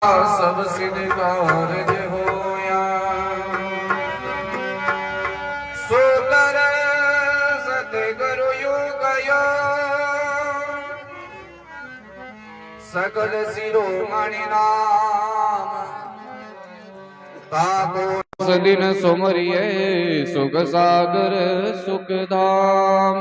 सब सिद्ध कारज होया सुंदर सतगुरु युगया सकल शिरोमणि नाम ताको दिन सुमरिये सुख सागर सुख धाम।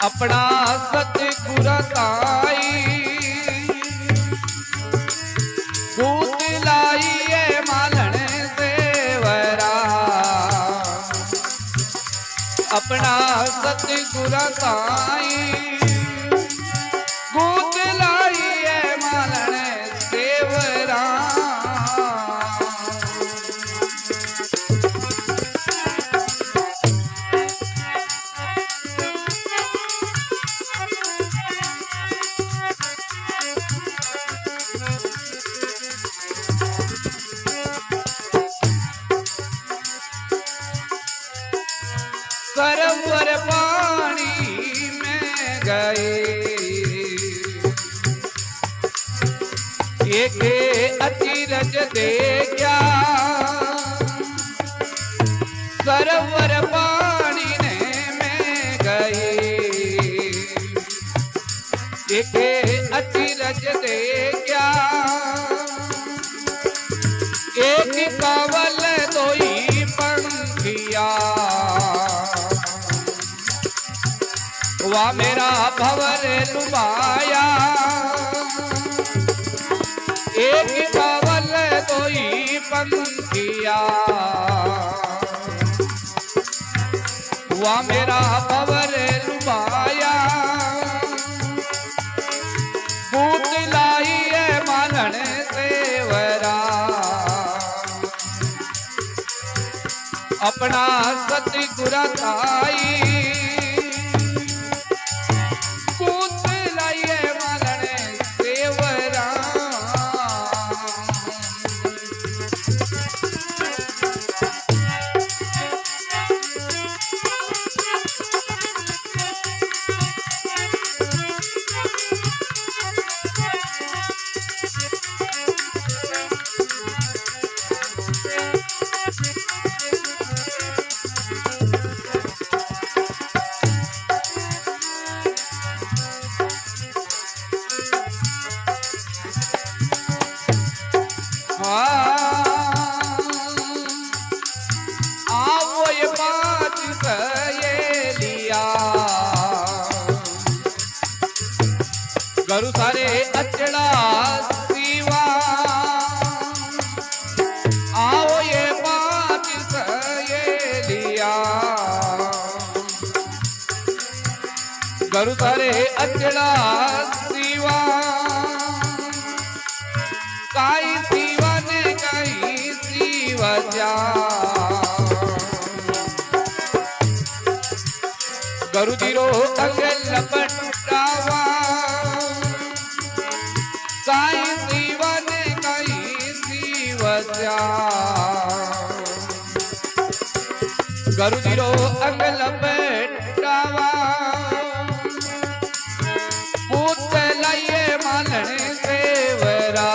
अपना सतगुर ताई कूद लाइए मालन सेवरा अपना सतगुर ताई कूद लाइए मालन सेवरा। सरोवर पानी में गए एक अचरज देखा सरोवर पानी में गए एक अचरज देखा एक कवल दोई पंखिया वा मेरा भवर लुभाया एक कवल दोई पंखिया वा मेरा भवर लुभाया कूद लाइए मालन सेवरा अपना सतगुर ताई आओ ये बात सहेलिया गुरु सारे अचड़ा सिवा आओ ये बात सहेलिया गुरु सारे अचड़ा सिवा काई सिवा ने काई सिवा जा गुरु जीरो अंग लपटावा काई सिवा ने काई सिवा जा गुरु जीरो अंग लपटावा पूत लाइए मालन सेवरा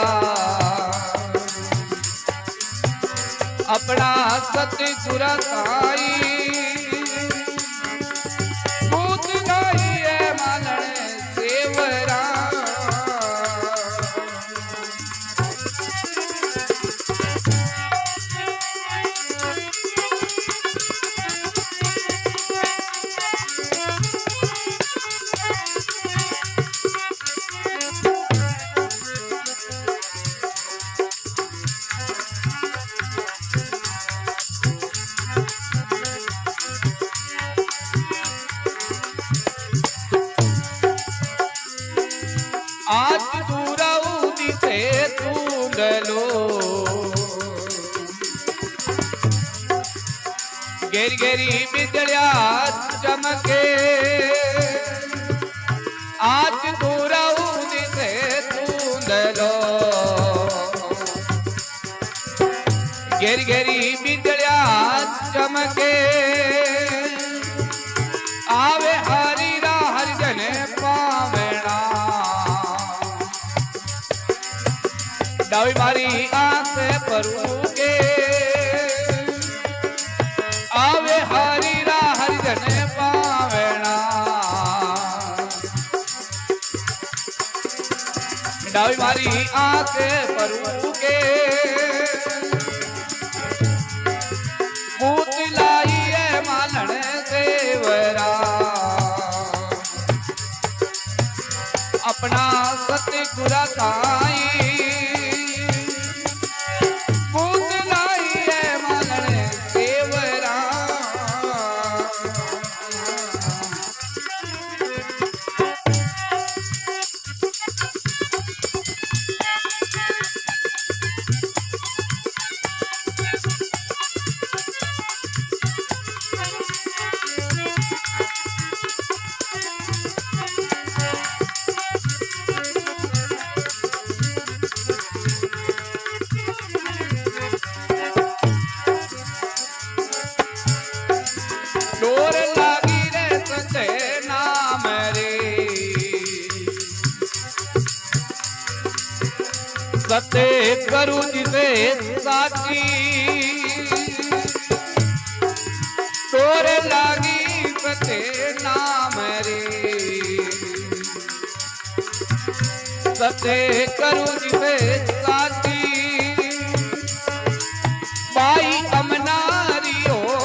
अपना सतगुर ताई कूद लाइए मालन सेवरा। घेरी घेरी बिजलिया चमके आज दूरा से धूंधलो घेरी घेरी बिजलिया चमके आवे हरिरा हरिजन पावेणा डावी मारी आस परू के आवे हरिरा हरिजन पावेणा डावी मारी आस परू के पूत लाई है मालन देवरा अपना सतगुरा ताई पूत लाई है मालन देवरा डोर लागी रे सते नाम रे सते करू जिसे साची डोर लागी सते नाम रे सते करू जिसे साची बाई अमनारी हो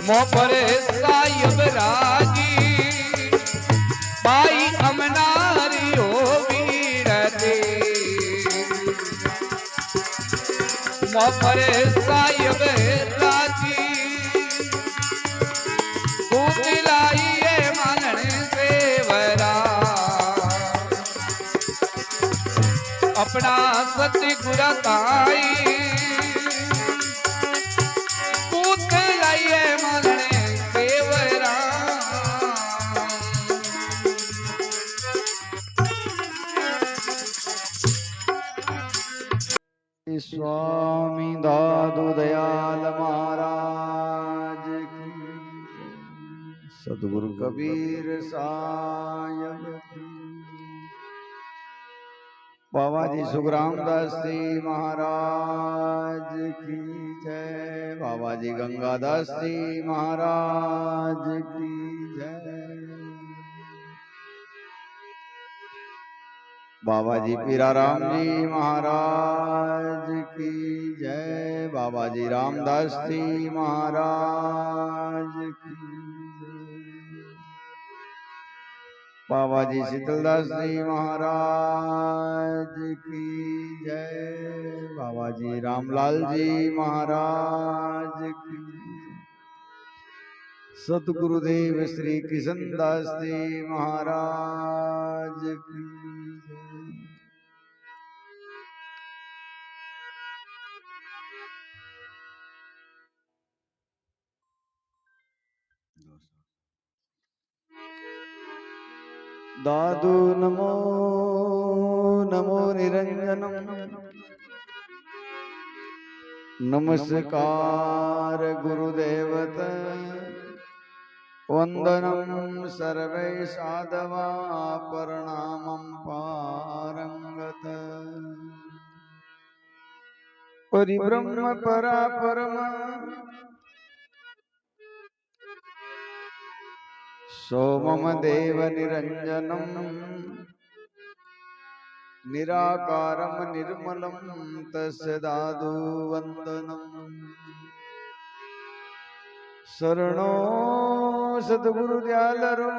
मोपर साहिब राजी बाई अमनारी हो वीरते मोपर साहिब राजी भूत लाई है मानन देवरा अपना सतगुरा ताई पूत लाई है मानन देवरा स्वामी दादू दयाल महाराज की सतगुरु कबीर साहिब की बाबा जी सुखरामदास जी महाराज की जय बाबा जी गंगादास जी महाराज की जय बाबा जी पीराराम जी महाराज की जय बाबा जी रामदास जी महाराज की जय बाबा जी शीतलदास जी महाराज की जय बाबा जी रामलाल जी महाराज की सतगुरुदेव श्री कृष्णदास जी महाराज की दादू नमो नमो निरंजनम नमस्कार गुरुदेवत वंदनम सर्वे साधवा प्रणामं पारंगत परिब्रह्म परापरम सोमम देव निरंजनम निराकारम निर्मलम तस्य दादु वंदनम शरणो सद्गुरु दयालरो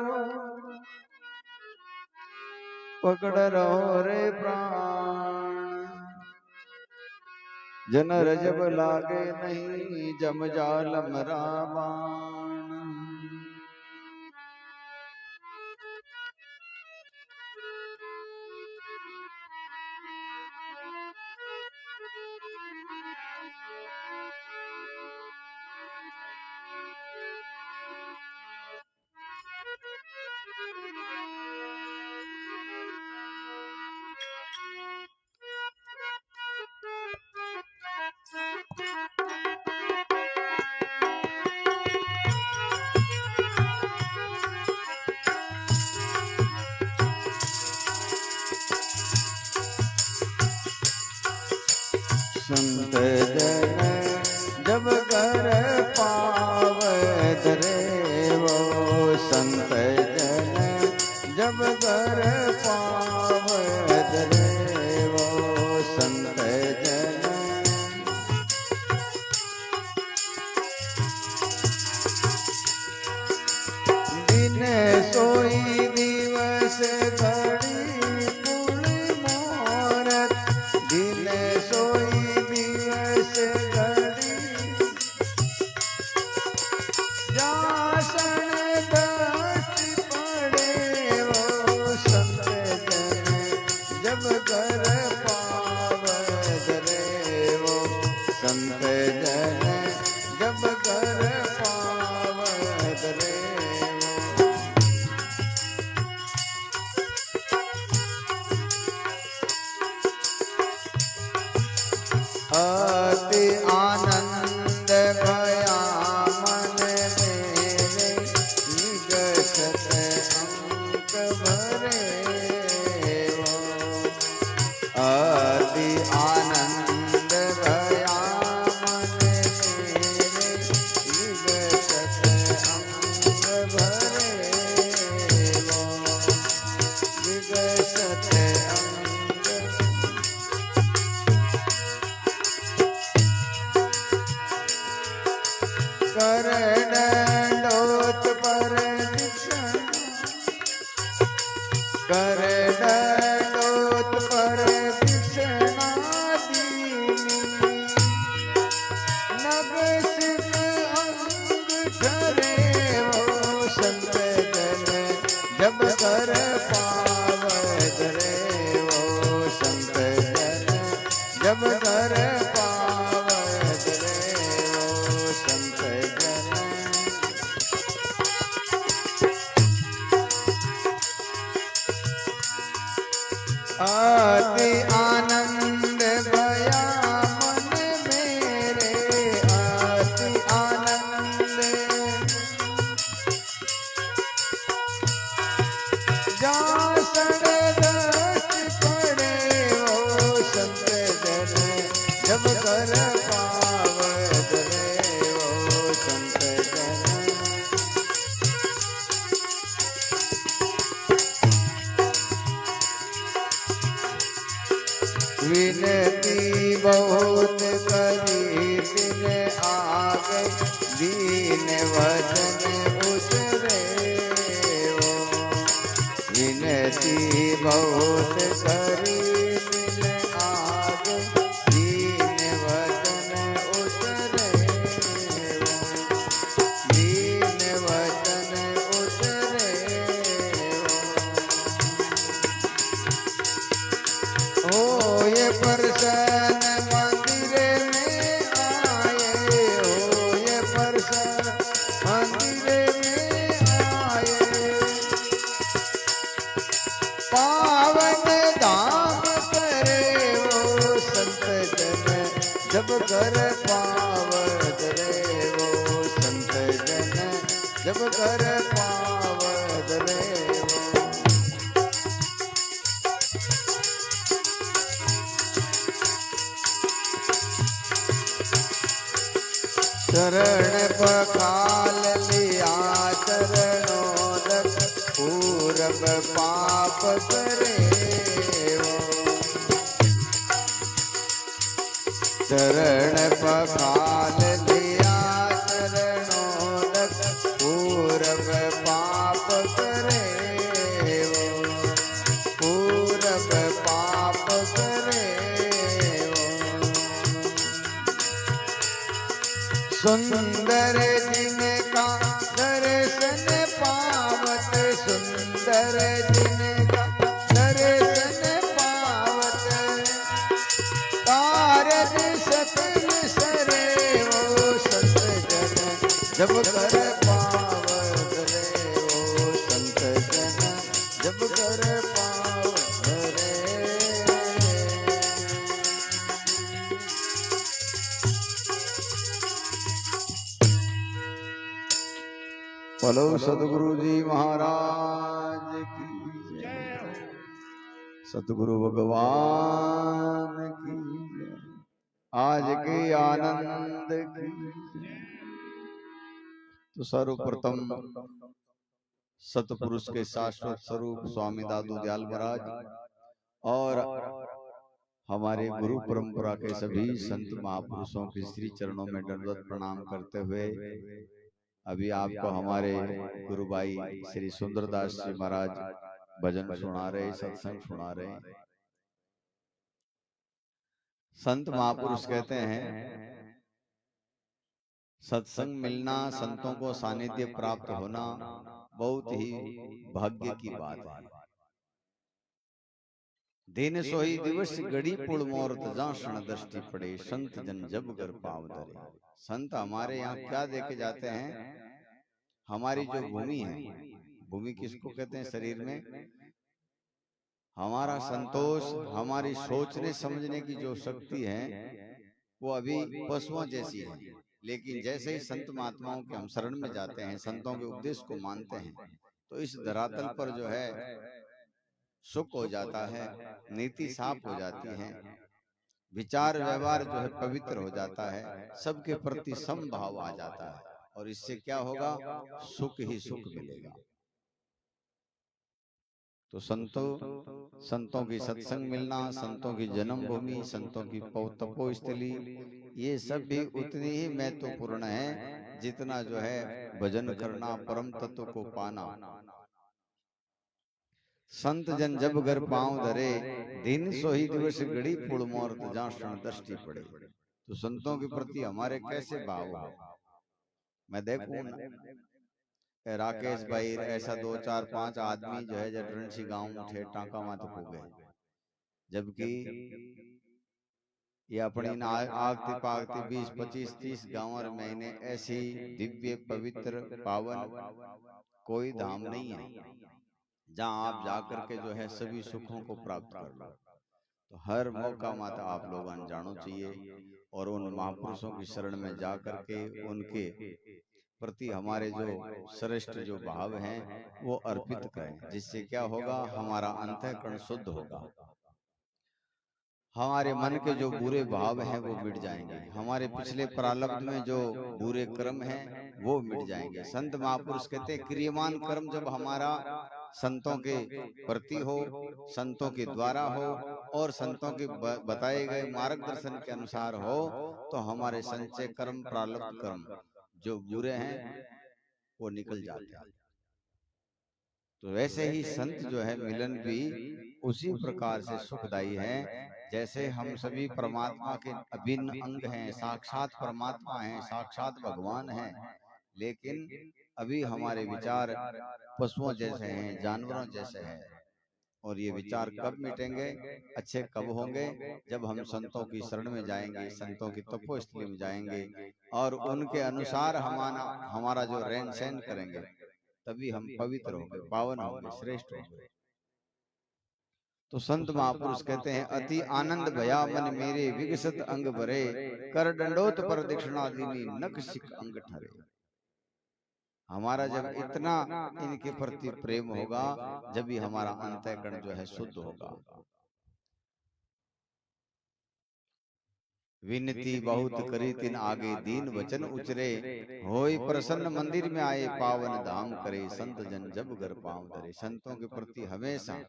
पकड़ रहो रे प्राण जन रजब लागे नहीं जम जालम रावण संत जन जब कर पावत रे वो संत जन जब कर पावत रे वो संत जन दिन सोई दिवस घड़ी कुल मोरत दिन सोई दिवस घड़ी जासन दृष्टि पड़े वो संत जन जब कर पावत रे वो संत जन जब कर पावत रे अति आनंद भया मन मेरे निगसत अंक भरे वो अति आनंद भया मन मेरे निगसत अंक भरे वो निगसत अंक कर दंडोत पर कर दंडोत पर दिशना दीनी नग सिख अंग ठरे वो संत जन जब कर पावत रे वो संत जन जब कर पावत रे वो संत जन अति आनंद भया मन मेरे अति आनंद जासन दृष्टि पड़े वो संत जन जब कर पावत रे वो संत जन विनती बहुत करी दिन आगे दीन वचन उतरे वो विनती बहुत करी दिन आगे दीन वचन उतरे वो दीन वचन उतरे वो हो ये परसन मंदिर में आए हो ये परसन मंदिर में आए पावन धाम करे वो संत जन जब कर पावत रे वो संत जन जब कर पावत रे वो चरण पखाल लिया चरणों तक पूरब पाप करे वो चरण पखाल लिया चरणों तक पूरब पाप करे वो पूरब पाप करे वो सुंदर जिनका दर्शन पावत सुंदर जिनका दर्शन पावत कारज सकल सरे वो संत जन जब कर पावत रे वो संत जन जब कर पावत रे बोलो सतगुरु जी महाराज की जय सतगुरु भगवान की जय। आज के आनंद की। तो सर्वप्रथम सतपुरुष के शाश्वत स्वरूप स्वामी दादू दयाल महाराज और हमारे गुरु परंपरा के सभी संत महापुरुषों के श्री चरणों में दंडवत प्रणाम करते हुए अभी आपको हमारे गुरु भाई श्री सुंदरदास जी महाराज भजन सुना रहे, सत्संग सुना रहे। संत महापुरुष कहते हैं सत्संग मिलना, संतों को सानिध्य प्राप्त होना बहुत ही भाग्य की बात है। दिन सोई दिवस घड़ी पुल मोरत जाषण दृष्टि पड़े, संत जन जब घर पाँव धरे। संत हमारे यहाँ क्या देके जाते हैं? हमारी जो भूमि है, भूमि किसको कहते हैं? शरीर में हमारा संतोष, हमारी सोचने समझने की जो शक्ति है वो अभी पशुओं जैसी है। लेकिन जैसे ही संत महात्माओं के हम शरण में जाते हैं, संतों के उपदेश को मानते हैं, तो इस धरातल पर जो है सुख हो जाता है, नीति साफ हो जाती है, विचार व्यवहार जो है पवित्र हो जाता है, सबके प्रति समभाव आ जाता है। और इससे क्या होगा? सुख ही सुख मिलेगा। तो संतों की सत्संग मिलना, संतों की जन्मभूमि, संतों की तपोस्थली, ये सब भी उतनी ही महत्वपूर्ण है जितना जो है भजन करना, परम तत्व को पाना। संत जन जब घर पांव धरे, दिन सोही दिवस घड़ी पुल मोरत जाषण दृष्टि पड़े। तो संतों के प्रति हमारे कैसे भाव है? मैं देखूं राकेश भाई ऐसा 2 4 5 आदमी जो है जटरंसी गांव में थे, टांका माथ को गए, जबकि ये अपनी आगती पागती 20 25 30 गांव और महीने ऐसी दिव्य पवित्र पावन कोई धाम नहीं है जहां आप जाकर के जो है सभी सुखों को प्राप्त कर लो। तो हर मौका माता आप लोगों ने जानो चाहिए और उन महापुरुषों की शरण में जाकर के उनके प्रति हमारे जो श्रेष्ठ जो भाव हैं वो अर्पित करें, जिससे क्या होगा? हमारा अंतःकरण शुद्ध होगा, हमारे मन के जो बुरे भाव हैं वो मिट जाएंगे, हमारे पिछले प्रारब्ध में जो बुरे कर्म हैं वो मिट जाएंगे। संत महापुरुष कहते हैं क्रियमान कर्म जब हमारा संतों के प्रति हो, संतों के द्वारा हो और संतों के बताए गए मार्गदर्शन के अनुसार हो, तो हमारे संचय कर्म, प्रारब्ध कर्म जो बुरे हैं वो निकल जाते हैं। तो वैसे ही संत जो है मिलन भी उसी प्रकार से सुखदायी है जैसे हम सभी परमात्मा के अभिन्न अंग हैं, साक्षात परमात्मा हैं, साक्षात भगवान हैं, लेकिन अभी हमारे विचार पशुओं जैसे हैं, जानवरों जैसे हैं। और ये विचार कब मिटेंगे, अच्छे कब होंगे? जब हम संतों की शरण में जाएंगे, संतों की तपोस्थली में जाएंगे और उनके अनुसार हमारा जो रहन सहन करेंगे, तभी हम पवित्र होंगे, पावन होंगे, श्रेष्ठ होंगे। तो संत महापुरुष कहते हैं अति आनंद भया मन मेरे, विकसित अंग भरे, कर दंडोत पर दक्षिणा दीनी, नख सिख अंग ठरे। हमारा जब इतना इनके प्रति प्रेम होगा, जब भी हमारा अंतःकरण जो है शुद्ध होगा। विनती बहुत करी तिन आगे, दीन वचन उचरे, होई प्रसन्न मंदिर में आए, पावन धाम करे, संत जन जब घर पांव धरे। संतों के प्रति हमेशा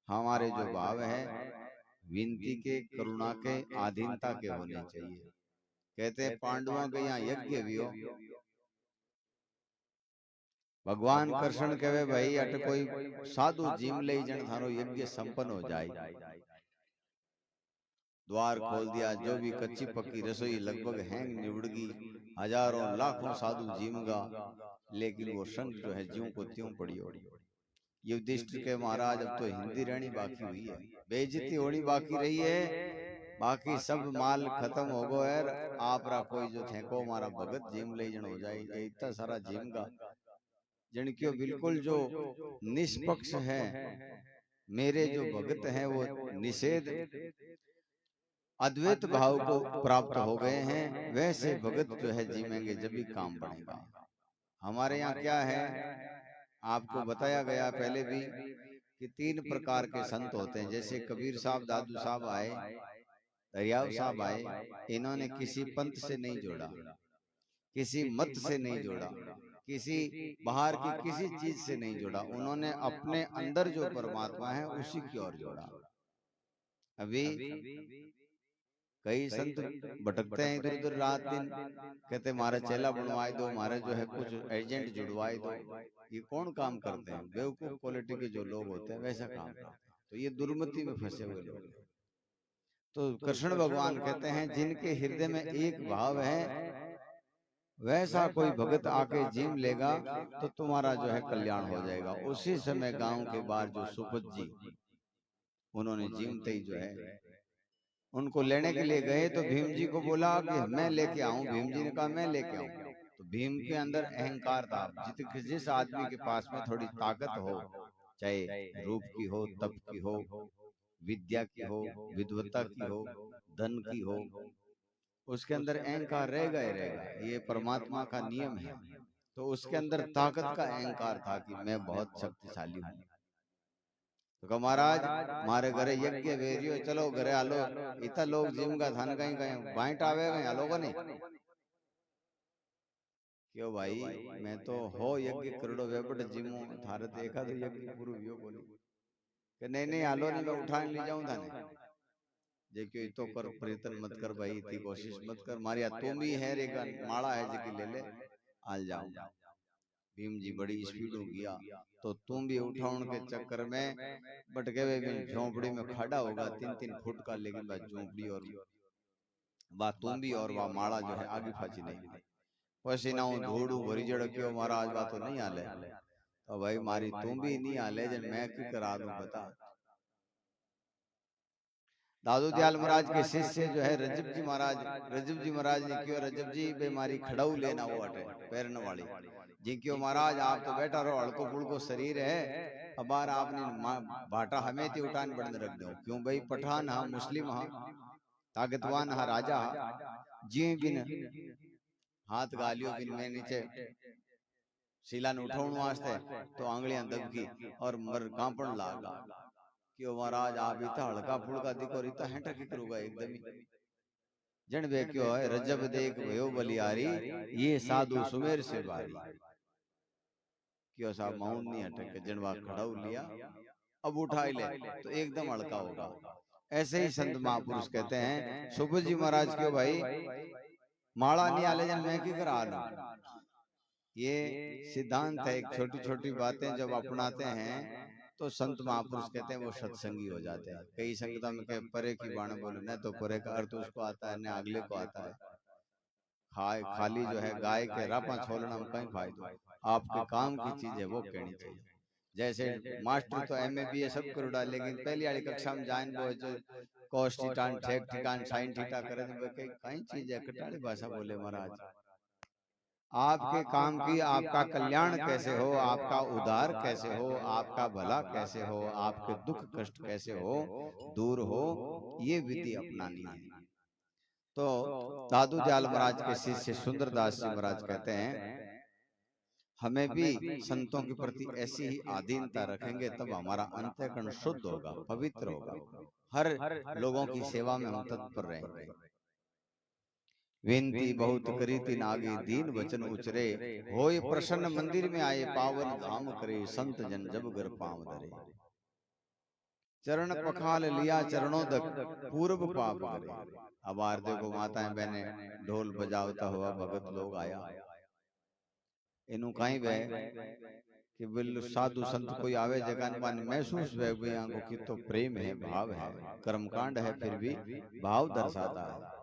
हमारे जो भाव है विनती के, करुणा के, आधीनता के होने चाहिए। कहते हैं पांडवों के यहाँ यज्ञ भी हो, भगवान कृष्ण कहे भाई अट कोई साधु जिम ले जन थारो यज्ञ संपन्न हो जाए, द्वार खोल दिया, जो भी कच्ची पक्की रसोई लगभग हैंग निवड़गी, हजारों लाखों साधु जीमगा, लेकिन वो संत जो है ज्यों को त्यों पड़ी हो। युधिष्ठिर के महाराज अब तो हिंदी रहनी बाकी हुई है, बेइज्जती होनी बाकी रही है, बाकी सब माल खत्म हो गो है, आप रा कोई जो थे को हमारा भगत जिम ले जन हो जाए, ये इतना सारा जिमगा जिनकी बिल्कुल जो निष्पक्ष है, मेरे जो भगत हैं वो निषेध अद्वैत भाव को प्राप्त हो गए हैं, वैसे भगत जो है जीमेंगे जब भी काम बढ़ेगा। हमारे यहाँ क्या है, आपको बताया गया पहले भी कि 3 प्रकार के संत होते हैं। जैसे कबीर साहब, दादू साहब आए दरियाव साहब आए, इन्होंने किसी पंथ से नहीं जोड़ा, किसी मत से नहीं जोड़ा, किसी बाहर की किसी चीज से नहीं जोड़ा, उन्होंने अपने अंदर जो परमात्मा है उसी की ओर जोड़ा। अभी कई संत भटकते हैं इधर उधर रात दिन, कहते हमारा चेला बनवाए दो, हमारे जो है कुछ एजेंट जुड़वाए दो। ये कौन काम करते हैं? बेवकूफ क्वालिटी के जो लोग होते हैं वैसा काम करते हैं। तो ये दुर्मति में फंसे हुए लोग हैं। तो कृष्ण भगवान कहते हैं जिनके हृदय में एक भाव है, वैसा कोई भगत आके जीम लेगा तो तुम्हारा जो है कल्याण हो जाएगा। उसी समय गांव के बाहर जो सुपत जी, उन्होंने जीमते ही जो है उनको लेने के लिए गए, तो भीम जी को बोला कि मैं लेके आऊं। भीम जी ने कहा मैं लेके आऊं। तो भीम के अंदर अहंकार था। जिस आदमी के पास में थोड़ी ताकत हो, चाहे रूप की हो, तप की हो, विद्या की हो, विद्वता की हो, धन की हो, उसके अंदर अहंकार रहेगा ही रहेगा। ये परमात्मा का नियम है। तो उसके अंदर ताकत का अहंकार था कि मैं बहुत शक्तिशाली हूँ। तो कहा महाराज मारे घरे यज्ञ वेरियो, चलो घरे आलो, इतना लोग जिम का थान कहीं कहीं बाइट आवे गए आलो को नहीं। क्यों भाई, मैं तो हो यज्ञ करोड़ो वेबट जिमो थारे देखा तो यज्ञ पूरा वियो को नहीं कि नहीं नहीं आलो नहीं, मैं उठा ले जाऊं थाने जे क्यों तो कर प्रयत्न मत कर भाई, इतनी कोशिश मत कर, मारिया तुम ही है रेगा माड़ा है जे ले ले आल जाऊं। भीम जी बड़ी स्पीड हो गया, तो तुम भी उठाउन के चक्कर में भटके हुए भी झोंपड़ी में खड़ा होगा 3-3 फुट का, लेकिन वह झोंपड़ी और वह तुम भी और वह माड़ा जो है आगे फाची नहीं। पसीना धूड़ू भरी जड़ क्यों महाराज बा तो नहीं आले, तो भाई मारी तुम भी नहीं आले जन मैं क्यों करा दूं बता। दादू दयाल महाराज के शिष्य जो है रजब जी महाराज ने क्यों, रजब जी बेमारी खड़ाऊ लेना वो अटे पैरन वाली जी क्यों महाराज आप तो बैठा रहो, हड़को फुड़को शरीर है, अब बार आपने बाटा हमें थी उठान बढ़ने रख दो। क्यों भाई पठान हा, मुस्लिम हा, ताकतवान हा, राजा हा, जी बिन हाथ गालियो बिन में नीचे शिला ने उठाउन वास्ते तो आंगलियां दबकी और मर कांपण लागा। क्यों महाराज आप इतना हल्का फुल्का दिखो, इतना हेंटा की करूंगा एकदम ही जन बे क्यों है रजब देख भयो बलियारी, ये साधु सुमेर से बारी। क्यों साहब माउंट नहीं हटके जनवा खड़ाऊ लिया, अब उठाई ले तो एकदम हल्का होगा। ऐसे ही संत महापुरुष कहते हैं। सुबह जी महाराज क्यों भाई माड़ा नहीं आले जन मैं की करा लूं। ये सिद्धांत है, एक छोटी छोटी बातें जब अपनाते हैं तो संत महापुरुष कहते हैं वो सत्संगी हो जाते हैं। कई संगता में कहे परे की बाण बोले, न तो परे का अर्थ उसको आता है न अगले को आता है। खाली जो है गाय के रापा छोलना में कहीं फायदो, आपके काम की चीज है वो कहनी चाहिए। जैसे मास्टर तो एमए बीए सब कर उड़ा, लेकिन पहली वाली कक्षा में जान वो जो कोस ठीटान ठेक ठीकान साइन ठीटा करे तो कहीं चीज है कटाड़ी भाषा बोले महाराज। आपके काम की आपका कल्याण कैसे हो, आपका उद्धार कैसे हो, आपका भला कैसे हो, आपके दुख कष्ट कैसे हो दूर हो, ये विधि अपनानी है। तो दादू दयाल महाराज के शिष्य सुंदरदास जी महाराज कहते हैं हमें भी संतों के प्रति ऐसी ही आधीनता रखेंगे तब हमारा अंतःकरण शुद्ध होगा, पवित्र होगा, हर लोगों की सेवा में हम तत्पर रहेंगे। विनती बहुत करी तीन आगे दीन वचन उचरे, होय प्रसन्न मंदिर में आए पावन धाम करे, संत जन जब घर पांव धरे। चरण पखाल लिया चरणों तक पूर्व पाप करे। अब आर देखो माताएं बहने ढोल बजावता हुआ भगत लोग आया, इनु कहीं वे कि बिल साधु संत कोई आवे जगह मान महसूस वे भी आंखों की तो प्रेम है, भाव है, कर्मकांड है, फिर भी भाव दर्शाता है।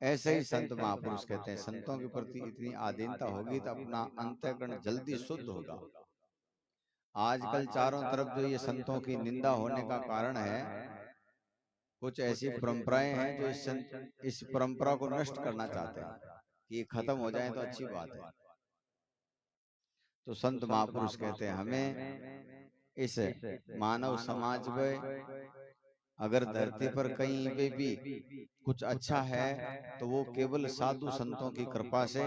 ऐसे ही संत महापुरुष कहते हैं संतों के प्रति इतनी आधीनता होगी तो अपना अंतःकरण जल्दी शुद्ध होगा। आजकल चारों तरफ जो ये संतों की निंदा होने का कारण है, कुछ ऐसी परंपराएं हैं जो इस परंपरा को नष्ट करना चाहते हैं कि ये खत्म हो जाए तो अच्छी बात है। तो संत महापुरुष कहते हैं हमें इस मानव समाज में अगर धरती पर कहीं पे भी कुछ अच्छा है तो वो केवल साधु संतों की कृपा से,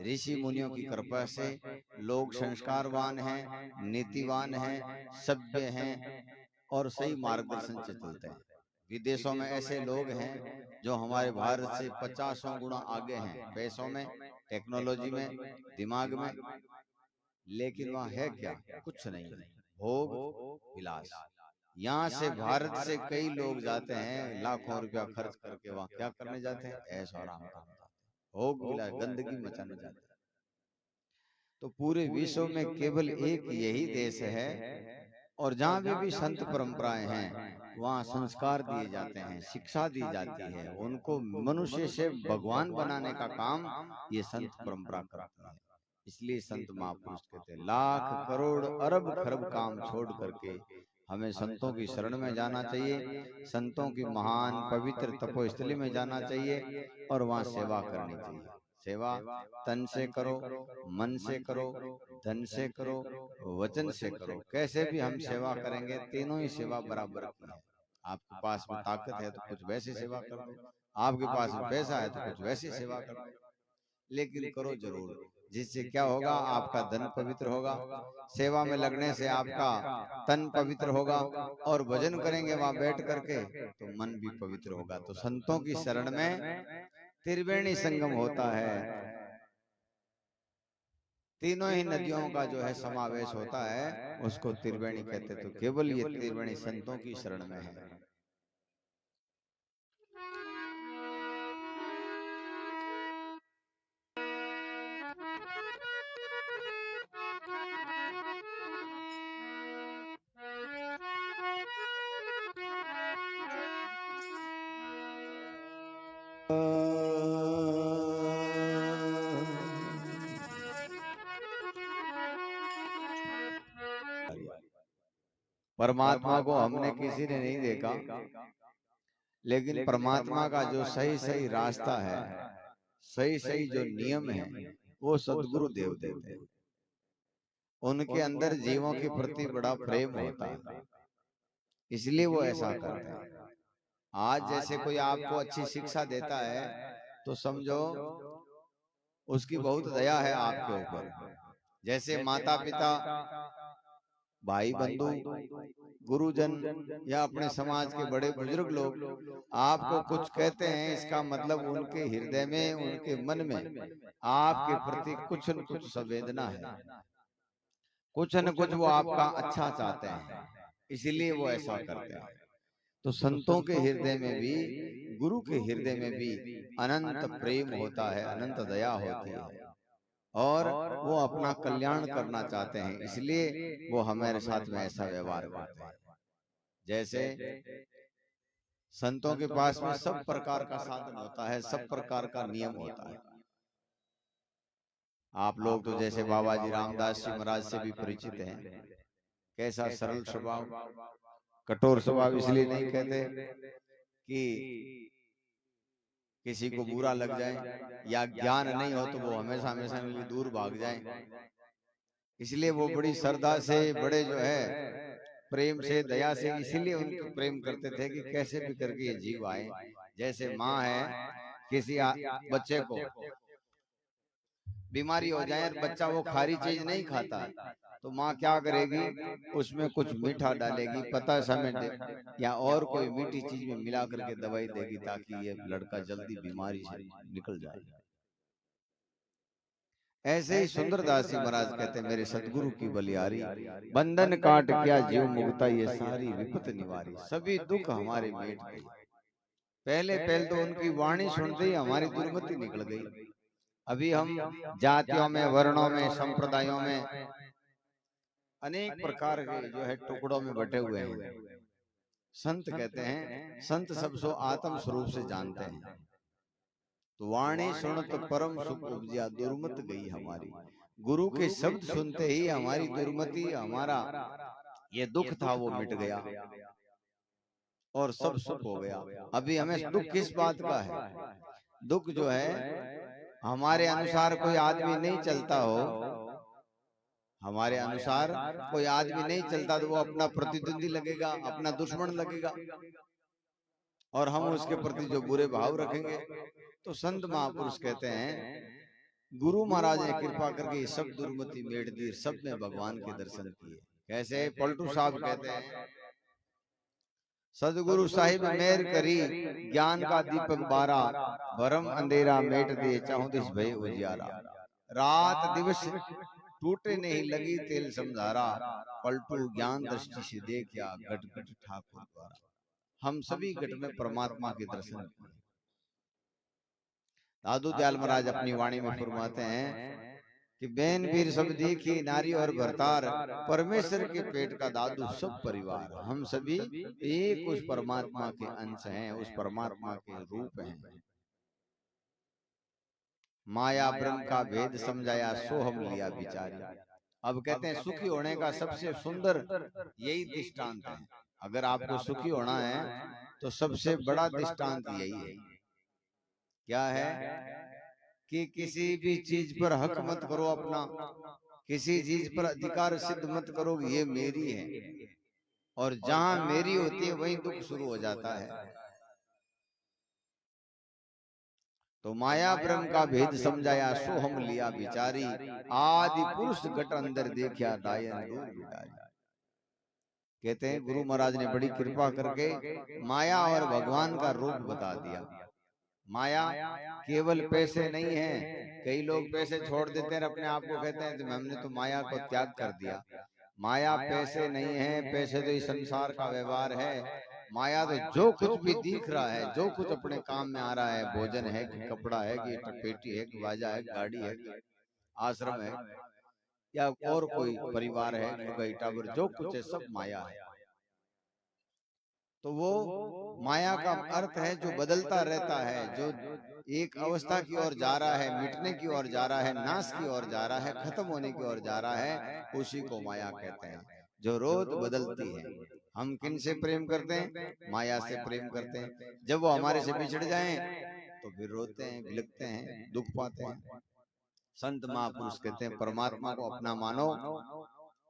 ऋषि मुनियों की कृपा से, लोग संस्कारवान हैं, नीतिवान हैं, सभ्य हैं और सही मार्गदर्शन से चलते हैं। विदेशों में ऐसे लोग हैं जो हमारे भारत से 50 गुना आगे हैं, पैसों में, टेक्नोलॉजी में, दिमाग में, लेकिन वहाँ है क्या? कुछ नहीं है, भोग विलास। यहाँ से भारत से कई लोग जाते हैं लाखों रुपया खर्च करके, वहाँ क्या करने जाते हैं? ऐश और आराम करने जाते हैं, भोग विलास, गंदगी मचाने जाते हैं। तो पूरे विश्व में केवल एक यही देश है, और जहाँ भी संत परंपराएं हैं वहाँ संस्कार दिए जाते हैं, शिक्षा दी जाती है, उनको मनुष्य से भगवान बनाने का काम ये संत परंपरा करती है। इसलिए संत महापुरुष कहते हैं लाख करोड़ अरब खरब काम छोड़ करके हमें संतों की शरण में जाना चाहिए, संतों की महान पवित्र तपोस्थली में जाना चाहिए और वहाँ सेवा करनी चाहिए। सेवा तन से करो, मन से करो, धन से करो, वचन से करो। कैसे भी हम सेवा करेंगे, तीनों ही सेवा बराबर की है। आपके पास में ताकत है तो कुछ वैसी सेवा कर दो, आपके पास में पैसा है तो कुछ वैसी सेवा कर दो, लेकिन करो जरूर। जिससे क्या होगा? आपका धन पवित्र होगा, सेवा में लगने से आपका तन पवित्र होगा, और भजन करेंगे वहां बैठ करके तो मन भी पवित्र होगा। तो संतों की शरण में त्रिवेणी संगम होता है, तीनों ही नदियों का जो है समावेश होता है, उसको त्रिवेणी कहते। तो केवल ये त्रिवेणी संतों की शरण में है। परमात्मा को हमने किसी ने नहीं देखा, लेकिन परमात्मा का जो सही सही रास्ता है, सही सही जो नियम है, वो सदगुरु देव देते हैं। उनके अंदर जीवों के प्रति बड़ा प्रेम होता है, इसलिए वो ऐसा करते हैं। आज जैसे कोई आपको अच्छी शिक्षा देता है तो समझो उसकी बहुत दया है आपके ऊपर। जैसे माता पिता, भाई बंधु, गुरुजन या अपने समाज के बड़े बुजुर्ग लोग आपको कुछ कहते हैं, इसका मतलब उनके हृदय में, उनके मन में आपके प्रति कुछ न कुछ संवेदना है, कुछ न कुछ वो आपका अच्छा चाहते हैं, इसीलिए वो ऐसा करते हैं। तो संतों के हृदय में भी, गुरु के हृदय में भी अनंत प्रेम होता है, अनंत दया होती है, और वो अपना कल्याण करना चाहते हैं, इसलिए वो हमारे साथ में ऐसा व्यवहार करते हैं। जैसे संतों के पास में सब प्रकार का साधन होता है, सब प्रकार का नियम होता है। आप लोग तो जैसे बाबा जी रामदास जी महाराज से भी परिचित हैं, कैसा सरल स्वभाव, कठोर स्वभाव इसलिए नहीं कहते कि किसी को बुरा लग जाए या ज्ञान नहीं हो तो वो हमेशा हमेशा के लिए दूर भाग जाए, इसलिए वो बड़ी श्रद्धा से, बड़े जो है प्रेम से, दया से, इसीलिए उनको प्रेम करते थे कि कैसे भी करके ये जीव आए। जैसे माँ है, किसी बच्चे को बीमारी हो जाए और बच्चा वो खारी चीज नहीं खाता, तो माँ क्या करेगी? उसमें कुछ मीठा डालेगी, पता समय या और कोई मीठी चीज में मिला करके दवाई देगी ताकि ये लड़का जल्दी बीमारी से निकल जाए। ऐसे ही सुंदरदास जी महाराज कहते हैं, मेरे सदगुरु की बलियारी, बंधन काट किया जीव मुक्ता, ये सारी विपत निवारी, सभी दुख हमारे मिट गए। पहले पहले तो उनकी वाणी सुनते ही हमारी दुर्गति निकल गई। अभी हम जातियों में, वर्णों में, संप्रदायों में, अनेक प्रकार के जो है टुकड़ों में बटे हुए हैं। संत कहते हैं, संत सब सो आत्म स्वरूप से जानते हैं। तो वाणी सुनत परम सुख उपजिया, दुर्मत गई हमारी। गुरु के शब्द सुनते ही हमारी दुर्मति, हमारा ये दुख था वो मिट गया और सब सुख हो गया। अभी हमें दुख किस बात का है? दुख जो है हमारे अनुसार कोई आदमी नहीं चलता हो, हमारे अनुसार कोई आदमी नहीं चलता तो वो अपना प्रतिद्वंदी लगेगा, अपना दुश्मन लगेगा, और हम उसके प्रति जो बुरे भाव रखेंगे। तो संत महापुरुष कहते हैं, गुरु महाराज ने कृपा करके सब दुर्मति मेट दी, सब ने भगवान के दर्शन किए। कैसे? पलटू साहब कहते हैं, सदगुरु साहिब मेहर करी, ज्ञान का दीपक बारा, भरम अंधेरा मेट दे, चाहूं दिस भय उजियारा। रात दिवस टूटे नहीं लगी तेल समझारा, पलटू ज्ञान दृष्टि से देखा, घट घट ठाकुर द्वारा। हम सभी घट में परमात्मा के दर्शन किए। दादू दयाल महाराज अपनी वाणी में फरमाते हैं कि बेन वीर सब देखी, नारी और भरतार, परमेश्वर के पेट का दादू सब परिवार। हम सभी एक उस परमात्मा के अंश हैं, उस परमात्मा के रूप हैं। माया ब्रह्म का भेद समझाया, सो हम लिया विचारी। अब कहते हैं सुखी होने का सबसे सुंदर यही दृष्टांत है। अगर आपको सुखी होना है तो सबसे बड़ा दृष्टांत यही है। क्या है कि किसी भी चीज पर हक मत करो अपना, किसी चीज पर अधिकार सिद्ध मत करो ये मेरी है, और जहां मेरी होती है वहीं दुख शुरू हो जाता है। तो माया ब्रह्म का भेद समझाया, सो हम लिया विचारी, आदि पुरुष घट अंदर देखा, दायन दूर बिटारी। कहते हैं गुरु महाराज ने बड़ी कृपा करके माया और भगवान का रूप बता दिया। माया केवल पैसे नहीं है। कई लोग पैसे छोड़ देते हैं, अपने आप को कहते हैं हमने तो माया को त्याग कर दिया। माया पैसे नहीं है, पैसे तो इस संसार का व्यवहार है। माया तो जो कुछ भी दिख रहा है, जो कुछ अपने काम में आ रहा है, भोजन है कि कपड़ा है कि पेटी है कि बाजा है, गाड़ी है कि आश्रम है या और कोई परिवार है, टावर, जो कुछ है सब माया है। तो वो माया का अर्थ है जो बदलता रहता है, जो एक अवस्था की ओर जा रहा है, मिटने की ओर जा रहा है, नाश की ओर जा रहा है, खत्म होने की ओर जा रहा है, उसी को माया कहते हैं, जो रोज बदलती है। हम किन से प्रेम करते हैं? माया से प्रेम करते हैं। जब वो हमारे से बिछड़ जाएं तो फिर रोते हैं, बिलखते हैं, दुख पाते हैं। संत महापुरुष कहते हैं परमात्मा को अपना मानो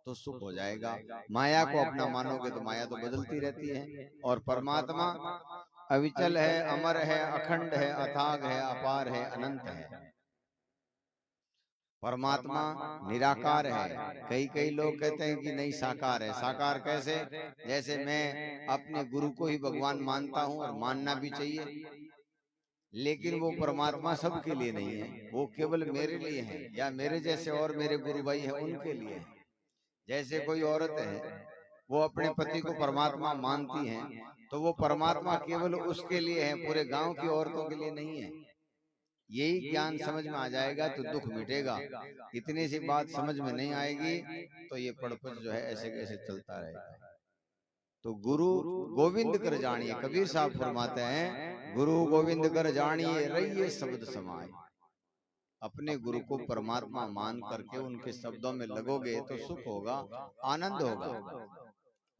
तो सुख हो जाएगा, माया को अपना मानोगे तो माया तो बदलती रहती है। और परमात्मा अविचल है, अमर है, अखंड है, अथाग है, अपार है, अनंत है। परमात्मा निराकार है। कई लोग कहते हैं कि नहीं साकार है। साकार कैसे? जैसे मैं अपने गुरु को ही भगवान मानता हूं, और मानना भी चाहिए, लेकिन वो परमात्मा सबके लिए नहीं है, वो केवल मेरे लिए है, या मेरे जैसे और मेरे गुरु भाई हैं उनके लिए है। जैसे कोई औरत है, वो अपने पति को परमात्मा मानती है, तो वो परमात्मा केवल उसके लिए है, पूरे गांव की औरतों के लिए नहीं है। यही ज्ञान समझ में आ जाएगा तो दुख मिटेगा। इतनी सी बात समझ में नहीं आएगी तो ये पड़पच जो है ऐसे कैसे चलता रहेगा। तो गुरु गोविंद कर जानिए, कबीर साहब फरमाते हैं गुरु गोविंद कर जानिए, रहिए शब्द समाए। अपने गुरु को परमात्मा मान करके उनके शब्दों में लगोगे तो सुख होगा, आनंद होगा।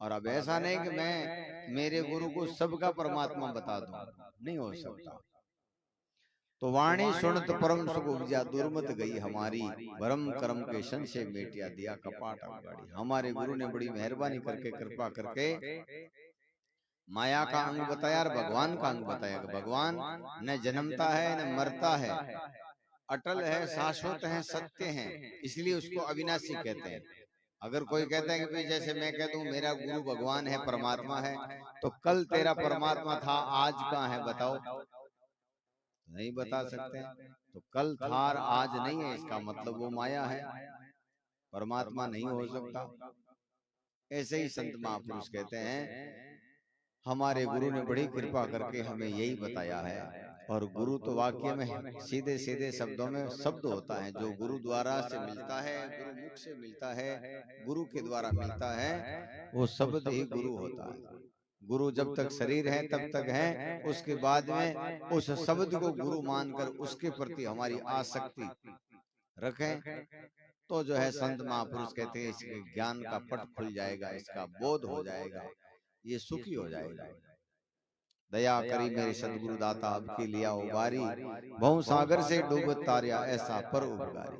और अब ऐसा नहीं कि मैं मेरे गुरु को सबका परमात्मा बता दूं, नहीं हो सकता। तो वाणी सुनत परम सुख उपजा, दुर्मत गई हमारी, भरम कर्म के संशय मेटिया, दिया कपाट अगाड़ी। हमारे गुरु ने बड़ी मेहरबानी करके कृपा करके माया का अंग बताया और भगवान का अंग बताया। भगवान न जन्मता है न मरता है, अटल है, शाश्वत है, सत्य है, इसलिए उसको अविनाशी कहते हैं। अगर कोई कहता है कि भाई जैसे मैं कह दूं मेरा गुरु भगवान है, परमात्मा है, तो कल तेरा परमात्मा था, आज कहाँ है बताओ? नहीं बता सकते। तो कल था आज नहीं है, इसका मतलब वो माया है, परमात्मा नहीं हो सकता। ऐसे ही संत महापुरुष कहते हैं हमारे गुरु ने बड़ी कृपा करके हमें यही बताया है। और गुरु तो वाक्य में सीधे सीधे शब्दों में शब्द होता है, जो गुरु द्वारा से मिलता है, गुरु मुख से मिलता है, गुरु के द्वारा मिलता है, वो शब्द ही गुरु होता है। गुरु जब तक शरीर है तब तक है, उसके बाद में उस शब्द को गुरु मानकर उसके प्रति हमारी आसक्ति रखें तो जो है संत महापुरुष कहते हैं इसके ज्ञान का पट खुल जाएगा, इसका बोध हो जाएगा, ये सुखी हो जाएगा। दया करी मेरे सदगुरु दाता, अब के लिया उबारी, बहु सागर से डूबत तारिया, ऐसा पर उपकारी।